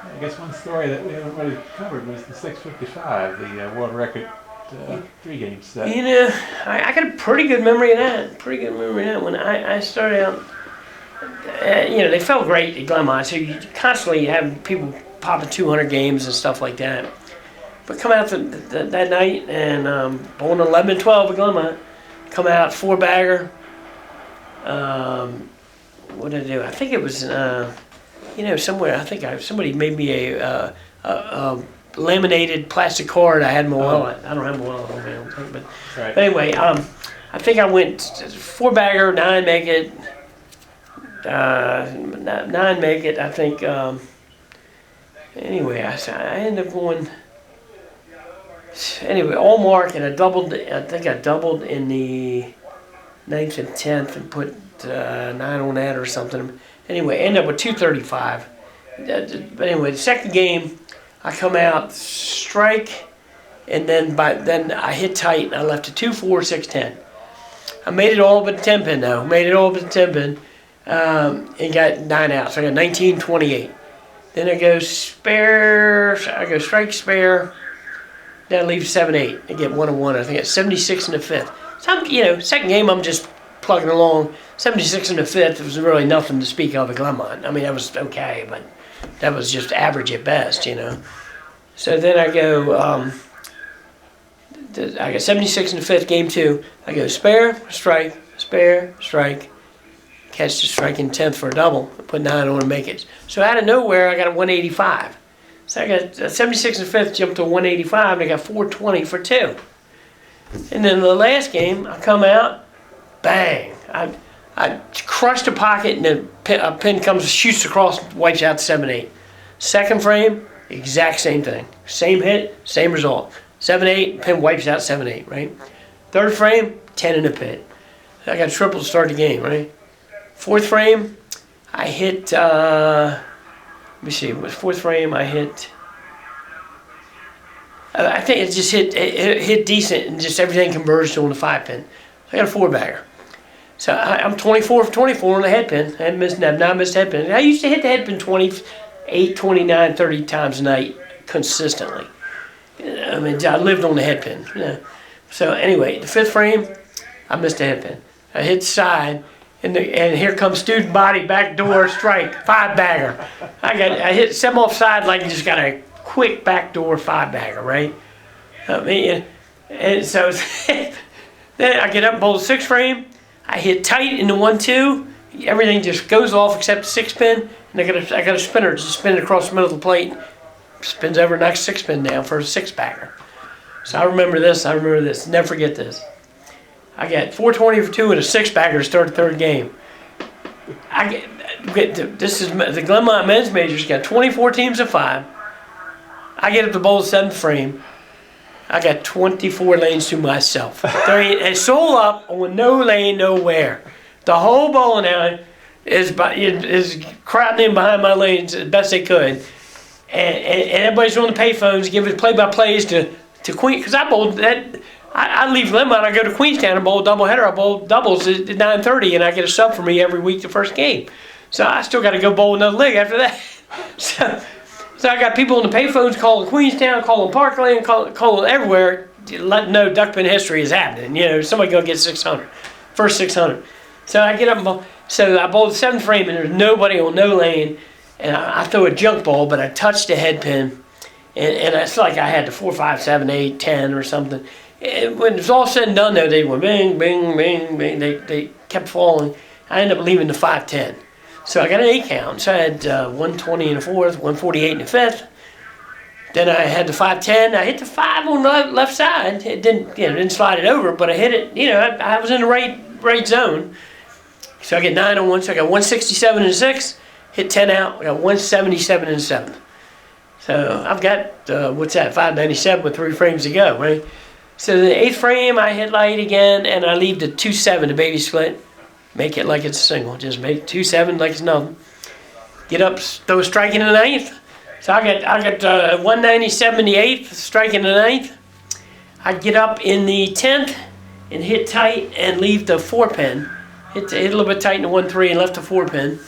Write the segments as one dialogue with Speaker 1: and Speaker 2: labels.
Speaker 1: I guess one story that we haven't really covered was the 655, the world record 3-game set.
Speaker 2: You know, I got a pretty good memory of that. When I started out, you know, they felt great at Glenmont. So you constantly have people popping 200 games and stuff like that. But come out that night and bowling 11 and 12 at Glenmont. Come out 4-bagger. What did I do? I think it was, you know, somewhere. I think somebody made me a laminated plastic card. I had my wallet. I don't have my wallet on me, I don't think, but anyway, I think I went 4-bagger, 9 make it, 9 make it. I think. Anyway, I ended up going. Anyway, all mark, and I doubled. I think I doubled in the 9th and 10th and put 9 on that or something. Anyway, ended up with 235. But anyway, the second game, I come out, strike, and then I hit tight, and I left a 2-4, 6-10. I made it all but 10 pin though. Made it all but 10 pin, and got 9 out. So I got 19-28. Then I go spare. I go strike spare. Then I leave 7-8. I get 1-1. I think it's 76 in the 5th. So you know, second game I'm just plugging along. 76 in the 5th was really nothing to speak of at Glenmont. I mean, that was okay, but that was just average at best, you know. So then I go, I got 76 in the 5th, game 2. I go spare, strike, catch the strike in 10th for a double, put 9 on and make it. So out of nowhere, I got a 185. So I got 76 in the 5th, jumped to 185, and I got 420 for 2. And then the last game, I come out, bang. I crushed a pocket, and then a pin comes, shoots across, wipes out 7-8. Second frame, exact same thing. Same hit, same result. 7-8, pin wipes out 7-8, right? Third frame, 10 in the pit. I got triple to start the game, right? Fourth frame, I hit, let me see, fourth frame I hit, I think it just hit decent, and just everything converged on the 5-pin. I got a 4-bagger. So I'm 24 for 24 on the head pin. I've not missed head pin. I used to hit the head pin 28, 29, 30 times a night consistently. I mean, I lived on the head pin. You know. So anyway, the 5th frame, I missed the head pin. I hit the side, and here comes student body, backdoor strike, 5-bagger. I hit 7 offside like you just got a quick backdoor 5-bagger, right? I mean, and so then I get up and bowl the 6th frame. I hit tight in the 1-2. Everything just goes off except the 6-pin, and I got a spinner just spin it across the middle of the plate. Spins over, knocks 6-pin down for a 6-bagger. So I remember this. Never forget this. I got 420 for 2 and a 6-bagger to start the third game. This is the Glenmont men's majors. Got 24 teams of 5. I get up to bowl the 7th frame. I got 24 lanes to myself. There ain't a soul up on no lane nowhere. The whole bowling alley is crowding in behind my lanes as best they could. And everybody's on the payphones giving play-by-plays to Queen, because I bowled that. I leave Glenmont, I go to Queenstown and bowl a doubleheader. I bowl doubles at 9:30, and I get a sub for me every week the first game. So I still got to go bowl another leg after that. So I got people on the payphones calling Queenstown, calling Parkland, calling everywhere, letting know duckpin history is happening. You know, somebody gonna get 600, first 600. So I get up and bowl. So I bowled the 7th frame, and there's nobody on no lane. And I throw a junk ball, but I touched the head pin, and it's like I had the 4, 5, 7, 8, 10 or something. And when it was all said and done, though, they went bing, bing, bing, bing. They kept falling. I ended up leaving the 5-10. So I got an 8 count. So I had 120 in the 4th, 148 in the 5th. Then I had the 5-10. I hit the 5 on the left side. It didn't slide it over, but I hit it. You know, I was in the right zone. So I get 9 on 1. So I got 167 in the 6th. Hit 10 out. I got 177 in the 7th. So I've got 597 with 3 frames to go, right? So the 8th frame, I hit light again, and I leave the 2-7, the baby split. Make it like it's a single. Just make 2-7 like it's nothing. Get up, throw a strike in the 9th. So I got 197 in the 8th, strike in the 9th. I get up in the 10th and hit tight and leave the 4-pin. Hit a little bit tight in the 1-3 and left the 4-pin.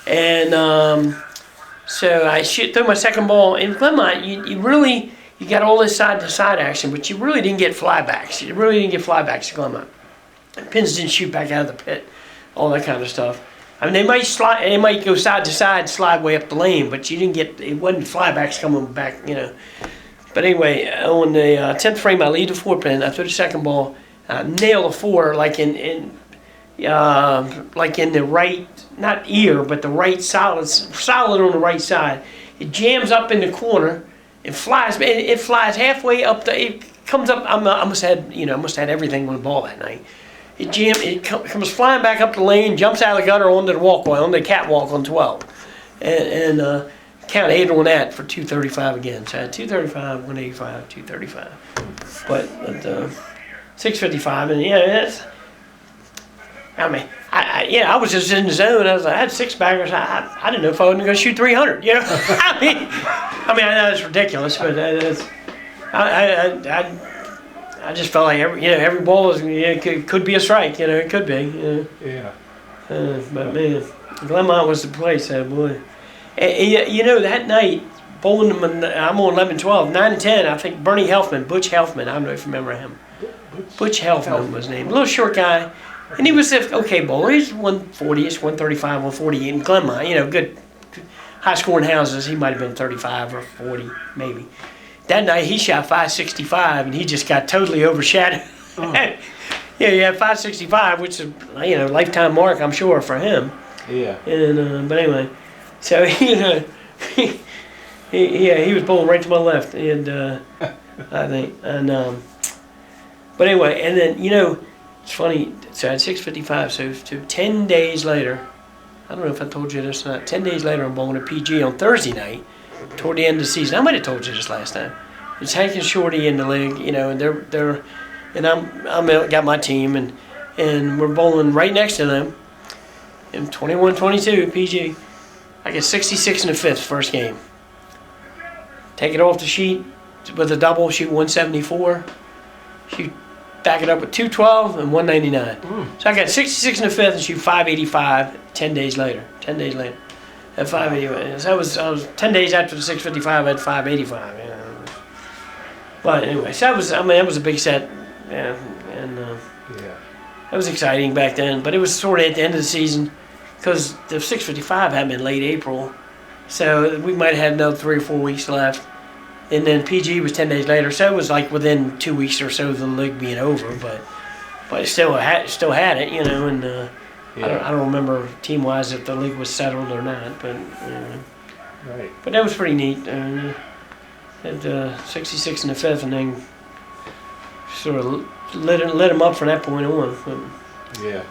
Speaker 2: And So I throw my second ball in Glenmont. You got all this side to side action, but you really didn't get flybacks. You really didn't get flybacks at Glenmont. Pins didn't shoot back out of the pit, all that kind of stuff. I mean, they might go side to side, slide way up the lane, but you didn't get, it wasn't flybacks coming back, you know. But anyway, on the 10th frame, I lead the 4-pin. I throw the second ball, nail a 4 like in the right, not ear, but the right solid on the right side. It jams up in the corner. It flies halfway up it comes up. I must have had everything on the ball that night. It comes flying back up the lane, jumps out of the gutter onto the walkway, on the catwalk on 12, and count 8 on that for 235 again. So I had 235, 185, 235, but 655, and yeah, that's. I mean, I was just in the zone. I had 6 baggers. I didn't know if I was going to shoot 300. You know, I mean, I know it's ridiculous, but I just felt like every ball could be a strike. You know, it could be.
Speaker 1: Yeah.
Speaker 2: But man, Glenmont was the place. Boy, and, that night bowling. I'm on 11, 12, 9 and 10. I think Butch Helfman. I don't know if you remember him. Butch Helfman was his name. A little short guy. And he was an okay bowler. He's 140-ish, 135, 140 in Glenmont. Good high-scoring houses. He might have been 35 or 40, maybe. That night he shot 565, and he just got totally overshadowed. Oh. Yeah, he had 565, which is lifetime mark, I'm sure, for him.
Speaker 1: Yeah.
Speaker 2: And but anyway, so he was bowling right to my left, and I think, and but anyway, and then it's funny. So I had 655. So 10 days later, I don't know if I told you this or not. 10 days later, I'm bowling at PG on Thursday night, toward the end of the season. I might have told you this last time. It's Hank and Shorty in the league, and they're, and I'm got my team, and we're bowling right next to them. In 21-22 PG, I get 66 in the 5th first game. Take it off the sheet with a double, shoot 174. Shoot. Back it up with 212 and 199. So I got 66 in the 5th and shoot 585 10 days later. At 585. So I was 10 days after the 655 at 585. But anyway, so that was a big set. Yeah, and that was exciting back then. But it was sort of at the end of the season because the 655 happened in late April. So we might have had another 3 or 4 weeks left. And then PG was 10 days later, so it was like within 2 weeks or so of the league being over, but it still had it, and I don't remember team-wise if the league was settled or not, but
Speaker 1: right.
Speaker 2: But that was pretty neat. Had 66 in the 5th, and then sort of lit him up from that point on. But,
Speaker 1: yeah.